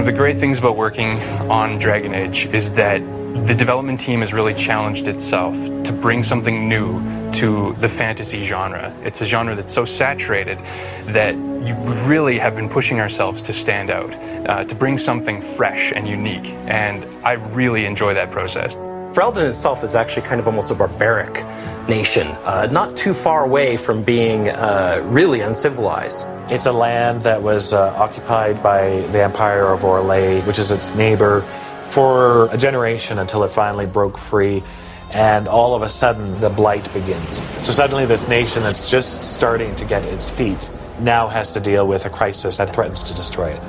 the great things about working on Dragon Age is that the development team has really challenged itself to bring something new to the fantasy genre. It's a genre that's so saturated that we really have been pushing ourselves to stand out, to bring something fresh and unique, and I really enjoy that process. Ferelden itself is actually kind of almost a barbaric nation, not too far away from being really uncivilized. It's a land that was occupied by the Empire of Orlais, which is its neighbor, for a generation until it finally broke free, and all of a sudden the blight begins. So suddenly this nation that's just starting to get its feet now has to deal with a crisis that threatens to destroy it.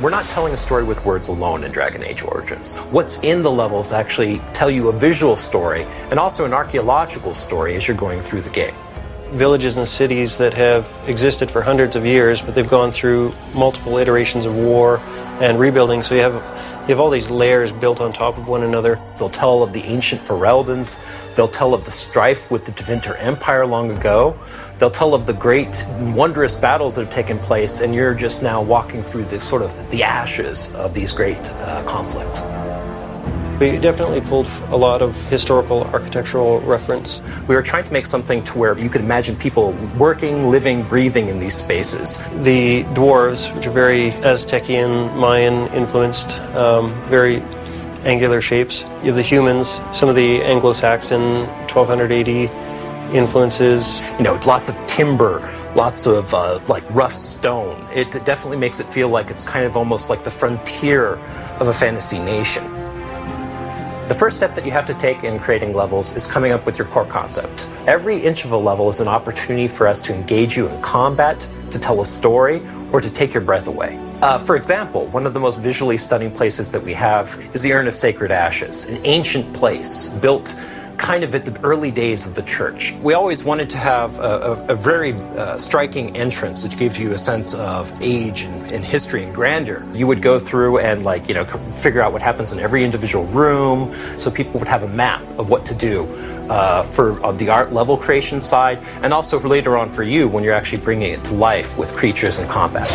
We're not telling a story with words alone in Dragon Age Origins. What's in the levels actually tell you a visual story and also an archaeological story as you're going through the game. Villages and cities that have existed for hundreds of years, but they've gone through multiple iterations of war and rebuilding, so you have all these layers built on top of one another. They'll tell of the ancient Fereldans, they'll tell of the strife with the Tevinter Empire long ago, they'll tell of the great, wondrous battles that have taken place, and you're just now walking through the sort of the ashes of these great conflicts. We definitely pulled a lot of historical architectural reference. We were trying to make something to where you could imagine people working, living, breathing in these spaces. The dwarves, which are very Aztecian, Mayan influenced, very angular shapes. You have the humans, some of the Anglo-Saxon 1200 AD influences. You know, lots of timber, lots of like rough stone. It definitely makes it feel like it's kind of almost like the frontier of a fantasy nation. The first step that you have to take in creating levels is coming up with your core concept. Every inch of a level is an opportunity for us to engage you in combat, to tell a story, or to take your breath away. For example, one of the most visually stunning places that we have is the Urn of Sacred Ashes, an ancient place built kind of at the early days of the church. We always wanted to have a very striking entrance which gives you a sense of age and history and grandeur. You would go through and figure out what happens in every individual room, so people would have a map of what to do for the art level creation side, and also for later on for you when you're actually bringing it to life with creatures and combat.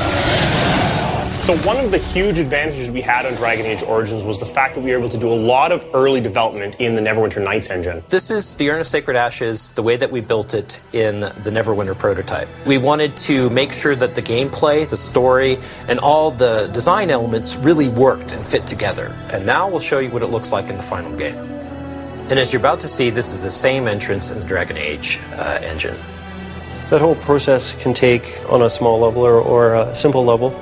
So one of the huge advantages we had on Dragon Age Origins was the fact that we were able to do a lot of early development in the Neverwinter Nights engine. This is the Urn of Sacred Ashes, the way that we built it in the Neverwinter prototype. We wanted to make sure that the gameplay, the story, and all the design elements really worked and fit together. And now we'll show you what it looks like in the final game. And as you're about to see, this is the same entrance in the Dragon Age engine. That whole process can take, on a small level or a simple level,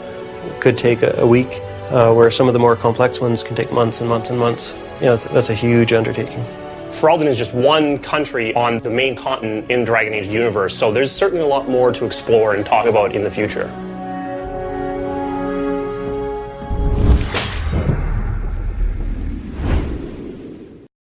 could take a week, where some of the more complex ones can take months and months and months. You know, that's a huge undertaking. Ferelden is just one country on the main continent in Dragon Age universe, so there's certainly a lot more to explore and talk about in the future.